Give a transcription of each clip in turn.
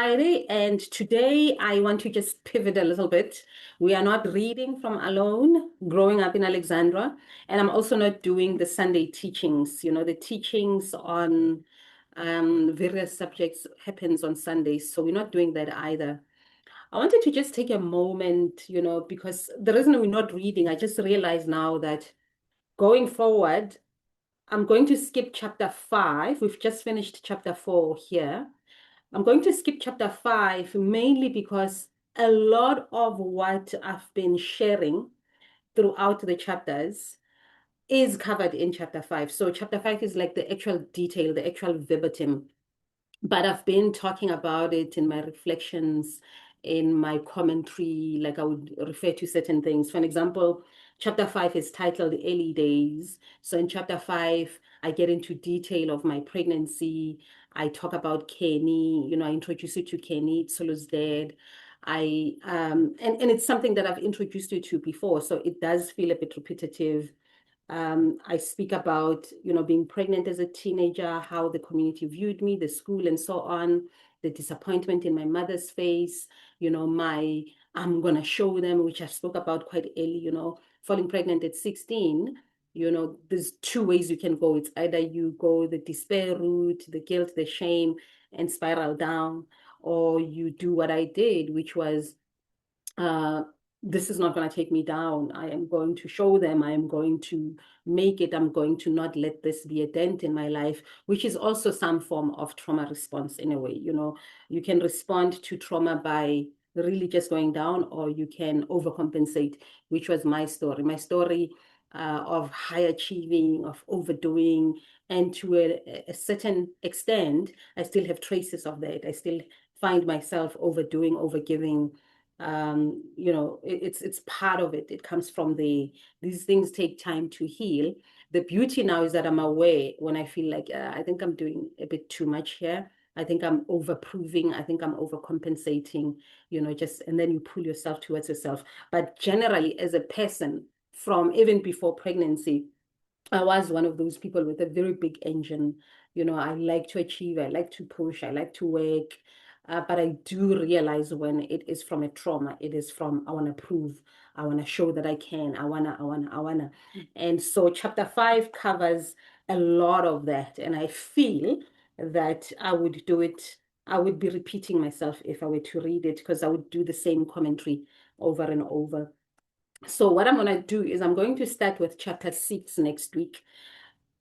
Friday, and today I want to just pivot a little bit. We are not reading from Alone, Growing Up in Alexandra, and I'm also not doing the Sunday teachings. The teachings on various subjects happens on Sundays, so we're not doing that either. I wanted to just take a moment, because the reason we're not reading, I just realized now that going forward, I'm going to skip chapter 5. We've just finished chapter 4 here. I'm going to skip chapter 5 mainly because a lot of what I've been sharing throughout the chapters is covered in chapter 5. So chapter 5 is like the actual detail, the actual verbatim, but I've been talking about it in my reflections, in my commentary, like I would refer to certain things. For an example, chapter 5 is titled Early Days. So in chapter 5, I get into detail of my pregnancy. I talk about Kenny, I introduce you to Kenny, Tsolo's dad. And it's something that I've introduced you to before, so it does feel a bit repetitive. I speak about, being pregnant as a teenager, how the community viewed me, the school, and so on, the disappointment in my mother's face, I'm going to show them, which I spoke about quite early, falling pregnant at 16. There's two ways you can go. It's either you go the despair route, the guilt, the shame, and spiral down, or you do what I did, which was uh, this is not going to take me down. I am going to show them. I am going to make it. I'm going to not let this be a dent in my life, which is also some form of trauma response in a way. You can respond to trauma by really just going down, or you can overcompensate, which was my story. My story of high achieving, of overdoing, and to a certain extent, I still have traces of that. I still find myself overdoing, overgiving. It's part of it. It comes from these things take time to heal. The beauty now is that I'm aware when I feel like I think I'm doing a bit too much here. I think I'm overproving. I think I'm overcompensating, and then you pull yourself towards yourself. But generally, as a person, from even before pregnancy, I was one of those people with a very big engine. I like to achieve, I like to push, I like to work. But I do realize when it is from a trauma, it is from, I want to prove, I want to show that I can, I wanna. And so chapter 5 covers a lot of that. And I feel that I would do it, I would be repeating myself if I were to read it, because I would do the same commentary over and over. So what I'm going to do is I'm going to start with chapter 6 next week.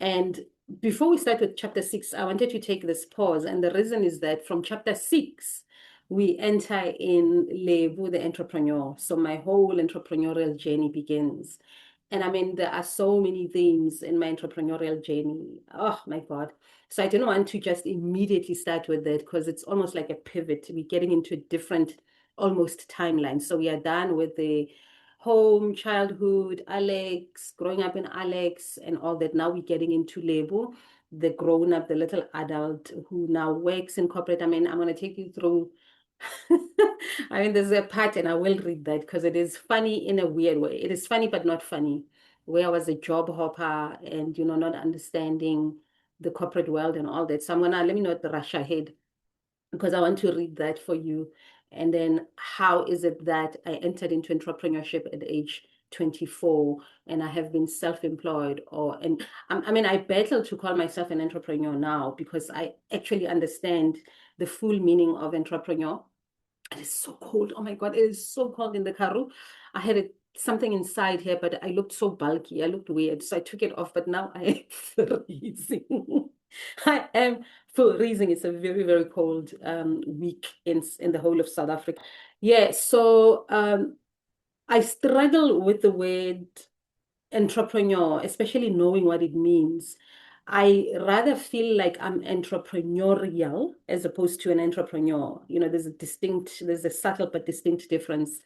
And before we start with chapter 6, I wanted to take this pause. And the reason is that from chapter 6, we enter in Lebu, the entrepreneur. So my whole entrepreneurial journey begins. And I mean, there are so many themes in my entrepreneurial journey. Oh my God. So I didn't want to just immediately start with that because it's almost like a pivot. We're getting into a different, almost timeline. So we are done with the home, childhood, Alex, growing up in Alex, and all that. Now we're getting into Lebo, the grown up, the little adult who now works in corporate. I mean, I'm going to take you through. I mean, there's a part, and I will read that because it is funny in a weird way. It is funny, but not funny, where I was a job hopper and, not understanding the corporate world and all that. So let me not rush ahead because I want to read that for you. And then how is it that I entered into entrepreneurship at age 24 and I have been self-employed I mean, I battle to call myself an entrepreneur now because I actually understand the full meaning of entrepreneur. It is so cold. Oh my God, it is so cold in the Karoo. I had something inside here, but I looked so bulky. I looked weird. So I took it off, but now I am freezing. I am freezing. It's a very, very cold week in the whole of South Africa. Yeah, so I struggle with the word entrepreneur, especially knowing what it means. I rather feel like I'm entrepreneurial as opposed to an entrepreneur. There's a subtle but distinct difference.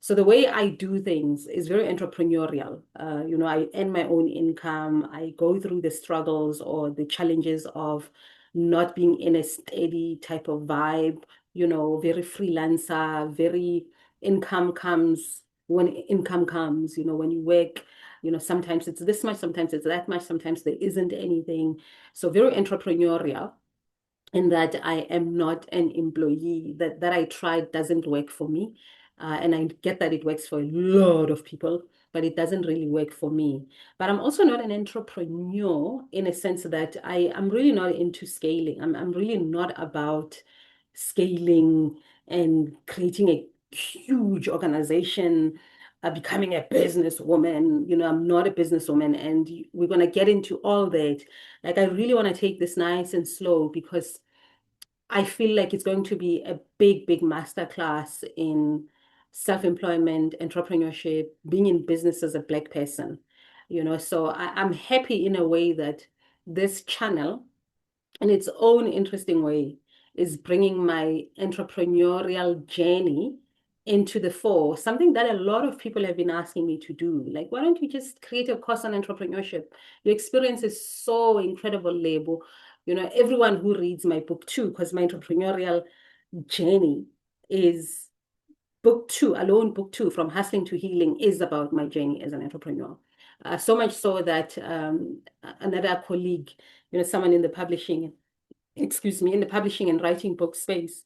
So the way I do things is very entrepreneurial. I earn my own income. I go through the struggles or the challenges of not being in a steady type of vibe, very freelancer, very income comes when income comes, when you work, sometimes it's this much, sometimes it's that much, sometimes there isn't anything. So very entrepreneurial. in that I am not an employee. That I tried doesn't work for me. And I get that it works for a lot of people, but it doesn't really work for me. But I'm also not an entrepreneur in a sense that I'm really not into scaling. I'm really not about scaling and creating a huge organization, becoming a businesswoman. I'm not a businesswoman, and we're going to get into all that. Like, I really want to take this nice and slow because I feel like it's going to be a big, big masterclass in self-employment, entrepreneurship, being in business as a Black person. So I'm happy in a way that this channel, in its own interesting way, is bringing my entrepreneurial journey into the fore, something that a lot of people have been asking me to do. Like, why don't you just create a course on entrepreneurship? Your experience is so incredible, Lebo. Everyone who reads my book too, because my entrepreneurial journey is book two, alone book two, From Hustling to Healing, is about my journey as an entrepreneur. So much so that another colleague, someone in the publishing, excuse me, in the publishing and writing book space,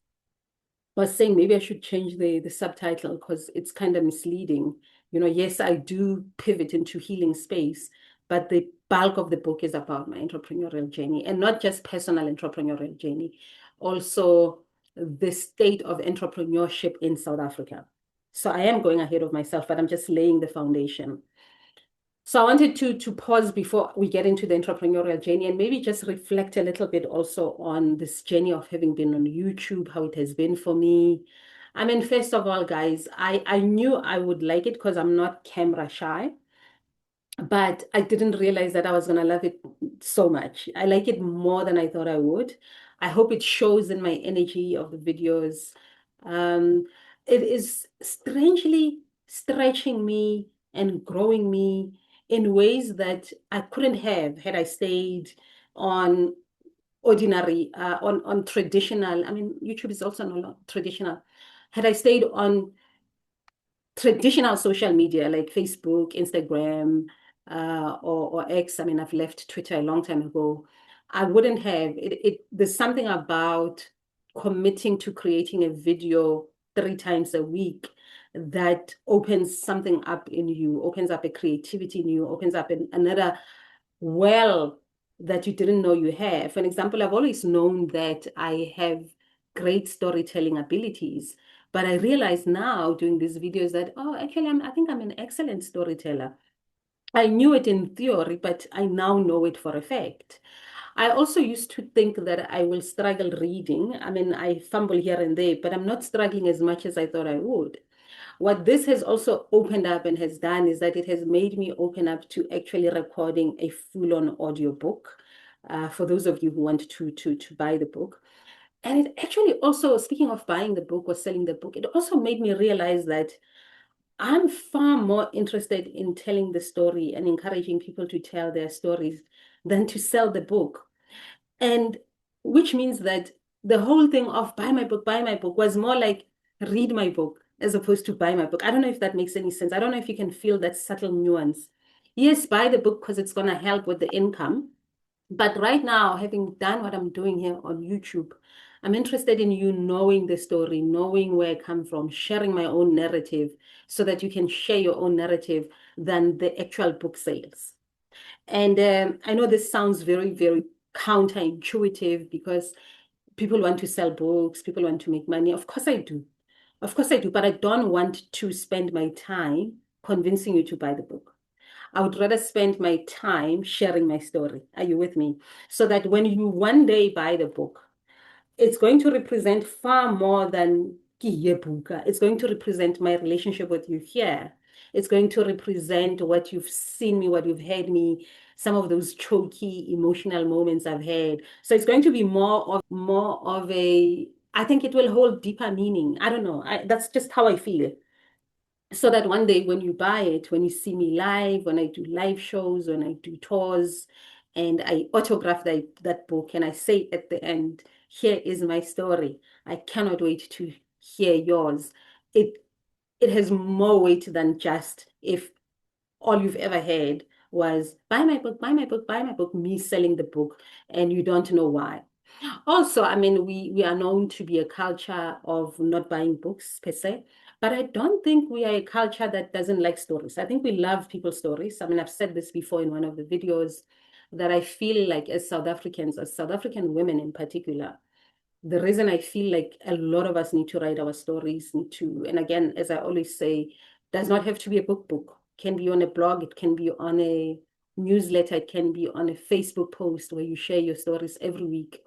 was saying maybe I should change the subtitle because it's kind of misleading. Yes, I do pivot into healing space, but the bulk of the book is about my entrepreneurial journey, and not just personal entrepreneurial journey, also the state of entrepreneurship in South Africa. So I am going ahead of myself, but I'm just laying the foundation. So I wanted to pause before we get into the entrepreneurial journey and maybe just reflect a little bit also on this journey of having been on YouTube, how it has been for me. I mean, first of all, guys, I knew I would like it because I'm not camera shy, but I didn't realize that I was going to love it so much. I like it more than I thought I would. I hope it shows in my energy of the videos. Um, it is strangely stretching me and growing me in ways that I couldn't have had I stayed on ordinary, on traditional. I mean, YouTube is also not traditional. Had I stayed on traditional social media like Facebook, Instagram, or X. I mean, I've left Twitter a long time ago. I wouldn't have it. There's something about committing to creating a video 3 times a week that opens something up in you, opens up a creativity in you, opens up another well that you didn't know you have. For example, I've always known that I have great storytelling abilities. But I realize now doing these videos that, oh, actually, I think I'm an excellent storyteller. I knew it in theory, but I now know it for a fact. I also used to think that I will struggle reading. I mean, I fumble here and there, but I'm not struggling as much as I thought I would. What this has also opened up and has done is that it has made me open up to actually recording a full-on audiobook. For those of you who want to buy the book. And it actually also, speaking of buying the book or selling the book, it also made me realize that I'm far more interested in telling the story and encouraging people to tell their stories than to sell the book. And which means that the whole thing of buy my book was more like read my book as opposed to buy my book. I don't know if that makes any sense. I don't know if you can feel that subtle nuance. Yes, buy the book because it's going to help with the income. But right now, having done what I'm doing here on YouTube, I'm interested in you knowing the story, knowing where I come from, sharing my own narrative so that you can share your own narrative than the actual book sales. And I know this sounds very, very counterintuitive because people want to sell books, people want to make money. Of course I do. Of course I do, but I don't want to spend my time convincing you to buy the book. I would rather spend my time sharing my story. Are you with me? So that when you one day buy the book, it's going to represent far more than Kiyebuka. It's going to represent my relationship with you here. It's going to represent what you've seen me, what you've heard me, some of those choky emotional moments I've had. So it's going to be more of a, I think it will hold deeper meaning. I don't know. That's just how I feel, so that one day when you buy it, when you see me live, when I do live shows, when I do tours, and I autograph that book and I say at the end, here is my story. I cannot wait to hear yours. It it has more weight than just if all you've ever heard was buy my book, buy my book, buy my book, me selling the book, and you don't know why. Also, I mean, we are known to be a culture of not buying books per se, but I don't think we are a culture that doesn't like stories. I think we love people's stories. I mean, I've said this before in one of the videos that I feel like as South Africans, as South African women in particular, the reason I feel like a lot of us need to write our stories, need to, and again, as I always say, does not have to be a book. Can be on a blog, it can be on a newsletter, it can be on a Facebook post where you share your stories every week.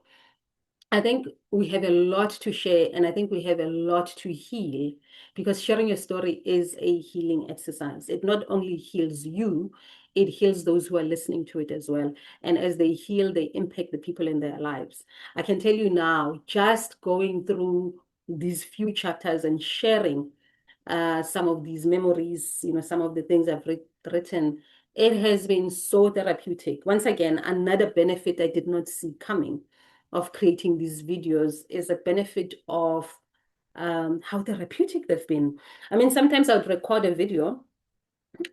I think we have a lot to share, and I think we have a lot to heal because sharing your story is a healing exercise. It not only heals you, it heals those who are listening to it as well. And as they heal, they impact the people in their lives. I can tell you now, just going through these few chapters and sharing some of these memories, some of the things I've written, it has been so therapeutic. Once again, another benefit I did not see coming of creating these videos is a benefit of how therapeutic they've been. I mean, sometimes I would record a video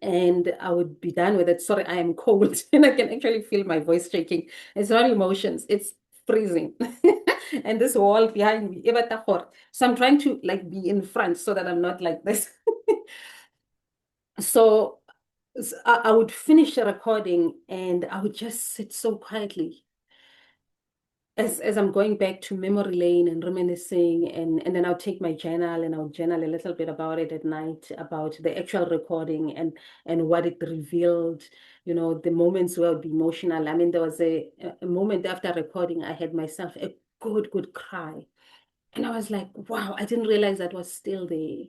and I would be done with it. Sorry, I am cold and I can actually feel my voice shaking. It's not emotions, it's freezing. And this wall behind me, so I'm trying to like be in front so that I'm not like this. So I would finish the recording and I would just sit so quietly as I'm going back to memory lane and reminiscing, and then I'll take my journal and I'll journal a little bit about it at night, about the actual recording and what it revealed, the moments where I'd be emotional. I mean, there was a moment after recording, I had myself a good cry. And I was like, wow, I didn't realize that was still there.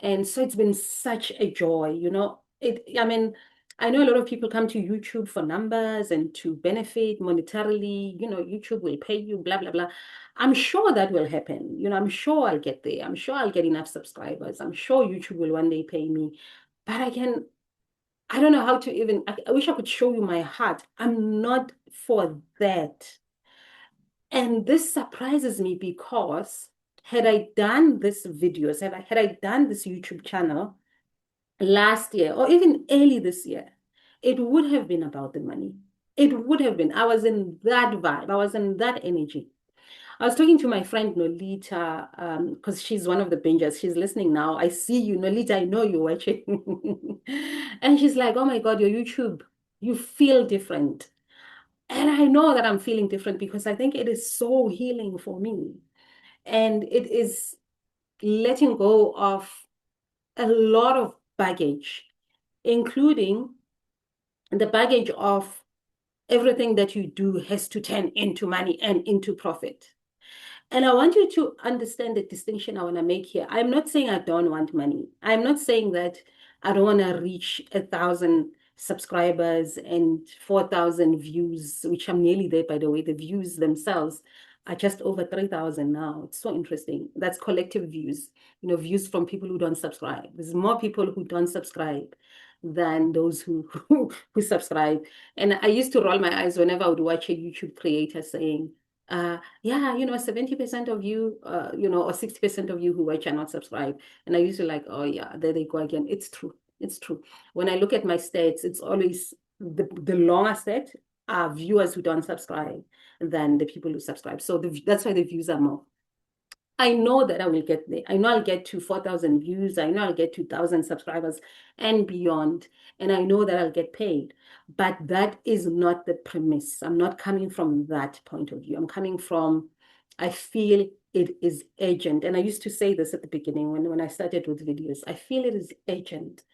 And so it's been such a joy. I mean, I know a lot of people come to YouTube for numbers and to benefit monetarily, YouTube will pay you, blah, blah, blah. I'm sure that will happen. I'm sure I'll get there. I'm sure I'll get enough subscribers. I'm sure YouTube will one day pay me. But I don't know how to even, I wish I could show you my heart. I'm not for that. And this surprises me because had I done this videos, had I done this YouTube channel last year or even early this year, it would have been about the money. It would have been. I was in that vibe. I was in that energy. I was talking to my friend Nolita, because she's one of the bingers. She's listening now. I see you, Nolita. I know you're watching. And she's like, oh my God, your YouTube, you feel different. And I know that I'm feeling different because I think it is so healing for me. And it is letting go of a lot of baggage, including the baggage of everything that you do has to turn into money and into profit. And I want you to understand the distinction I want to make here. I'm not saying I don't want money. I'm not saying that I don't want to reach 1,000 subscribers and 4,000 views, which I'm nearly there, by the way. The views themselves are just over 3,000 now. It's so interesting. That's collective views, views from people who don't subscribe. There's more people who don't subscribe than those who subscribe. And I used to roll my eyes whenever I would watch a YouTube creator saying, yeah, 70% of you, or 60% of you who watch are not subscribed. And I used to like, oh yeah, there they go again. It's true. It's true. When I look at my stats, it's always the longer stat are viewers who don't subscribe than the people who subscribe. So that's why the views are more. I know that I will get there. I know I'll get to 4,000 views. I know I'll get to 1,000 subscribers and beyond. And I know that I'll get paid. But that is not the premise. I'm not coming from that point of view. I'm coming from, I feel it is urgent. And I used to say this at the beginning when I started with videos. I feel it is urgent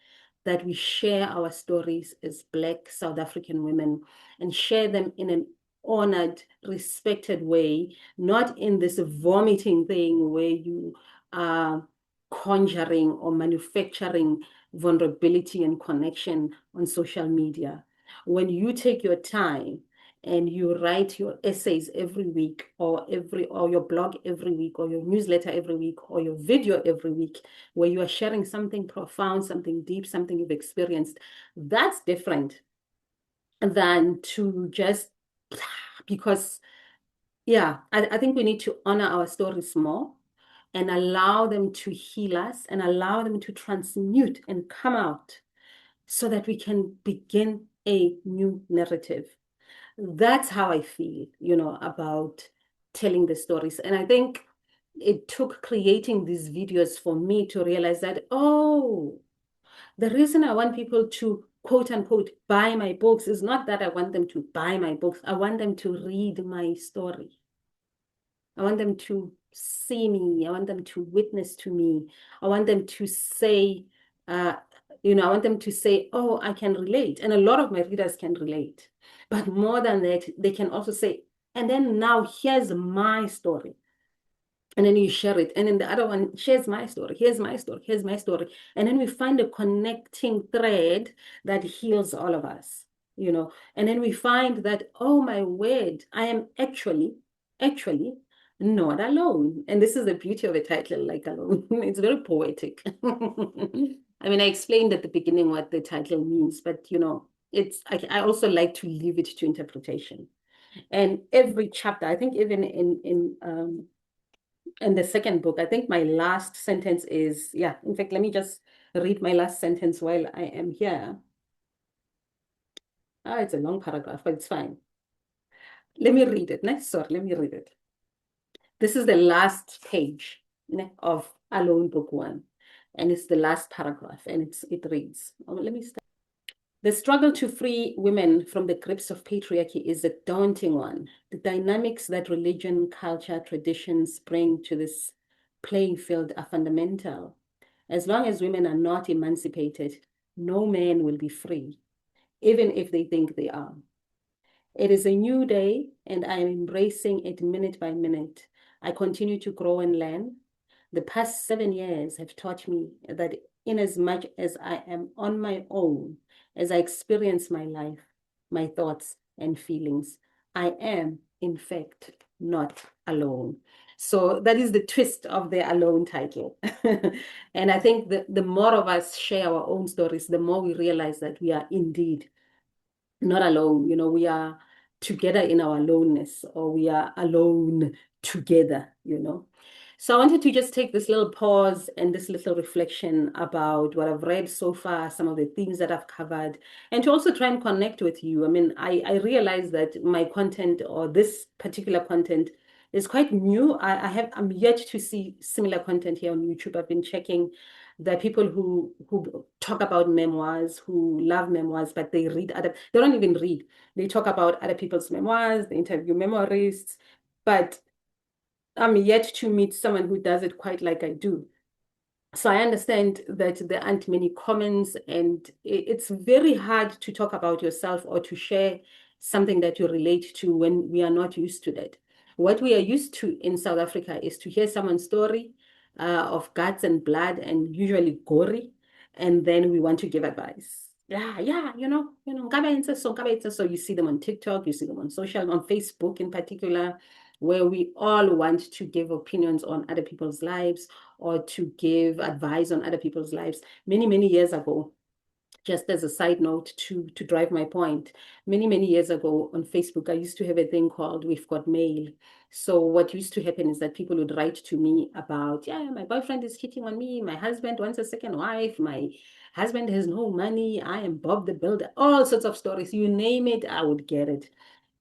that we share our stories as Black South African women and share them in an honored, respected way, not in this vomiting thing where you are conjuring or manufacturing vulnerability and connection on social media. When you take your time and you write your essays every week or your blog every week or your newsletter every week or your video every week where you are sharing something profound, something deep, something you've experienced, that's different than to just because, yeah, I think we need to honor our stories more and allow them to heal us and allow them to transmute and come out so that we can begin a new narrative. That's how I feel, about telling the stories. And I think it took creating these videos for me to realize that, oh, the reason I want people to quote unquote buy my books is not that I want them to buy my books. I want them to read my story. I want them to see me. I want them to witness to me. I want them to say, uh, I want them to say, oh, I can relate. And a lot of my readers can relate. But more than that, they can also say, and then now here's my story. And then you share it. And then the other one shares my story. Here's my story. Here's my story. And then we find a connecting thread that heals all of us, And then we find that, oh my word, I am actually not alone. And this is the beauty of a title like Alone. It's very poetic. I mean, I explained at the beginning what the title means, but I also like to leave it to interpretation. And every chapter, I think even in the second book, I think my last sentence is, yeah, in fact, let me just read my last sentence while I am here. It's a long paragraph, but it's fine. Let me read it. Sorry, let me read it. This is the last page of Alone Book One, and it's the last paragraph, and it reads, let me start. The struggle to free women from the grips of patriarchy is a daunting one. The dynamics that religion, culture, traditions bring to this playing field are fundamental. As long as women are not emancipated, no man will be free, even if they think they are. It is a new day, and I am embracing it minute by minute. I continue to grow and learn. The past 7 years have taught me that inasmuch as I am on my own, as I experience my life, my thoughts and feelings, I am, in fact, not alone. So that is the twist of the Alone title. And I think the more of us share our own stories, the more we realize that we are indeed not alone. We are together in our aloneness, or we are alone together. So I wanted to just take this little pause and this little reflection about what I've read so far, some of the themes that I've covered, and to also try and connect with you. I mean, I realize that my content, or this particular content, is quite new. I'm yet to see similar content here on YouTube. I've been checking the people who talk about memoirs, who love memoirs, but they don't even read. They talk about other people's memoirs, they interview memoirists, but I'm yet to meet someone who does it quite like I do. So I understand that there aren't many comments, and it's very hard to talk about yourself or to share something that you relate to when we are not used to that. What we are used to in South Africa is to hear someone's story of guts and blood, and usually gory, and then we want to give advice. Yeah, yeah, so you see them on TikTok, you see them on Facebook in particular, where we all want to give opinions on other people's lives, or to give advice on other people's lives. Many, many years ago, just as a side note to drive my point, many years ago on Facebook, I used to have a thing called We've Got Mail. So what used to happen is that people would write to me about, yeah, my boyfriend is cheating on me, my husband wants a second wife, my husband has no money, I am Bob the Builder, all sorts of stories. You name it, I would get it.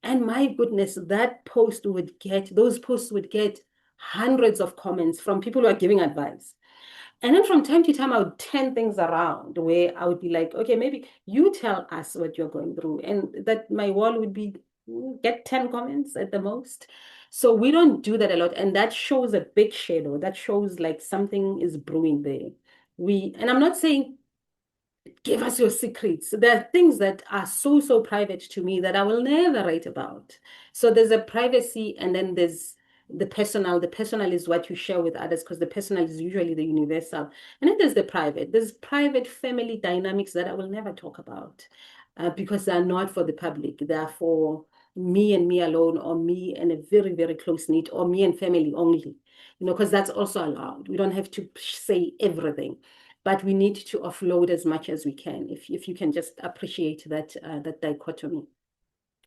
And my goodness, those posts would get hundreds of comments from people who are giving advice. And then from time to time, I would turn things around where I would be like, okay, maybe you tell us what you're going through. And that my wall would be, get 10 comments at the most. So we don't do that a lot. And that shows a big shadow. That shows like something is brewing there. And I'm not saying give us your secrets. There are things that are so private to me that I will never write about. So there's a privacy, and then there's the personal. The personal is what you share with others, because the personal is usually the universal. And then there's the private. There's private family dynamics that I will never talk about because they are not for the public. They are for me and me alone, or me and a very close knit, or me and family only. Because that's also allowed. We don't have to say everything, but we need to offload as much as we can, if you can just appreciate that dichotomy.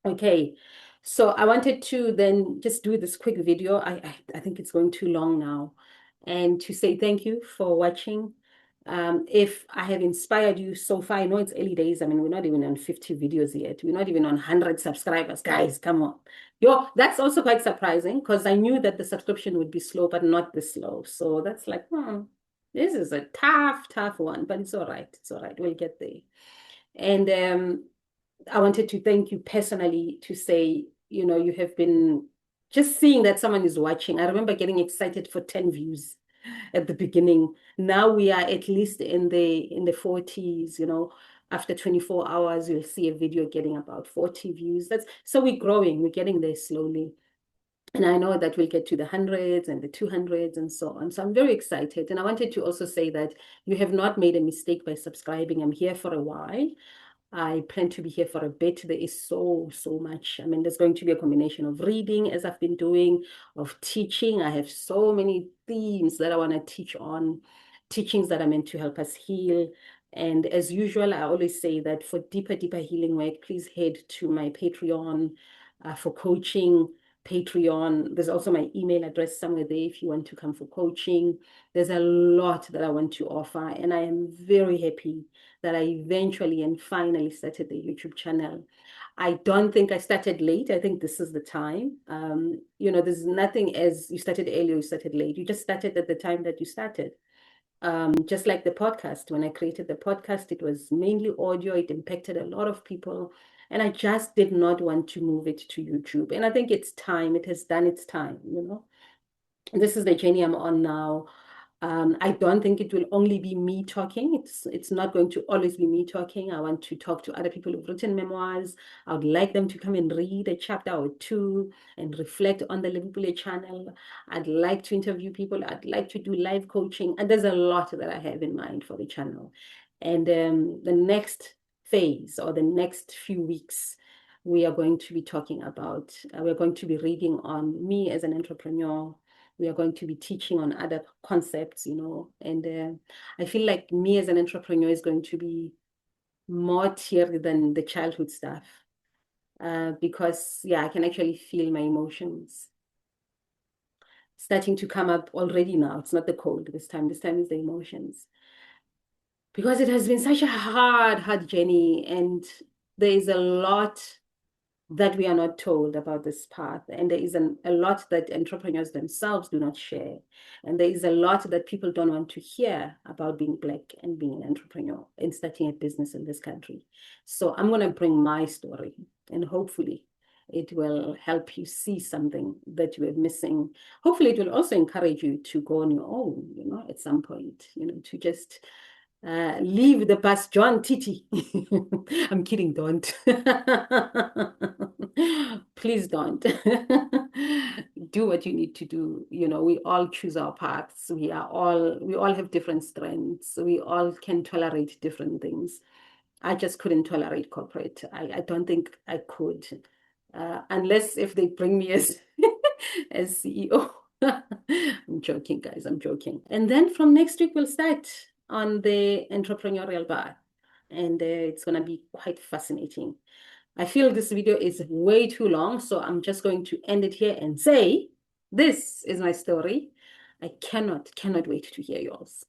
Okay, so I wanted to then just do this quick video. I think it's going too long now, and to say thank you for watching. If I have inspired you so far, I know it's early days. I mean, we're not even on 50 videos yet. We're not even on 100 subscribers. Guys, come on. Yo, that's also quite surprising because I knew that the subscription would be slow, but not this slow. So that's like, this is a tough, tough one, but it's all right. It's all right. We'll get there. And I wanted to thank you personally to say, you have been just seeing that someone is watching. I remember getting excited for 10 views at the beginning. Now we are at least in the 40s, After 24 hours, you'll see a video getting about 40 views. So we're growing, we're getting there slowly. And I know that we'll get to the hundreds and the 200s and so on. So I'm very excited. And I wanted to also say that you have not made a mistake by subscribing. I'm here for a while. I plan to be here for a bit. There is so, so much. I mean, there's going to be a combination of reading, as I've been doing, of teaching. I have so many themes that I want to teach on, teachings that are meant to help us heal. And as usual, I always say that for deeper, deeper healing work, please head to my Patreon for coaching. Patreon. There's also my email address somewhere there if you want to come for coaching. There's a lot that I want to offer, and I am very happy that I eventually and finally started the YouTube channel. I don't think I started late. I think this is the time. There's nothing as you started earlier, you started late. You just started at the time that you started. Just like the podcast, when I created the podcast, it was mainly audio. It impacted a lot of people. And I just did not want to move it to YouTube. And I think it's time. It has done its time. This is the journey I'm on now. I don't think it will only be me talking. It's not going to always be me talking. I want to talk to other people who've written memoirs. I would like them to come and read a chapter or two and reflect on the Liverpool channel. I'd like to interview people. I'd like to do live coaching. And there's a lot that I have in mind for the channel. And the next phase or the next few weeks, we are going to be talking about, we're going to be reading on me as an entrepreneur. We are going to be teaching on other concepts, and I feel like me as an entrepreneur is going to be more teary than the childhood stuff because, yeah, I can actually feel my emotions starting to come up already now. It's not the cold this time. This time is the emotions because it has been such a hard journey, and there is a lot that we are not told about this path. And there is a lot that entrepreneurs themselves do not share. And there is a lot that people don't want to hear about being Black and being an entrepreneur and starting a business in this country. So I'm going to bring my story, and hopefully it will help you see something that you are missing. Hopefully it will also encourage you to go on your own, at some point, to just leave the past, John Titi. I'm kidding, don't. Please don't. Do what you need to do. We all choose our paths. We all have different strengths. We all can tolerate different things. I just couldn't tolerate corporate. I don't think I could, unless if they bring me as as CEO. I'm joking, guys. I'm joking. And then from next week, we'll start on the entrepreneurial bar. And it's going to be quite fascinating. I feel this video is way too long, so I'm just going to end it here and say, this is my story. I cannot wait to hear yours.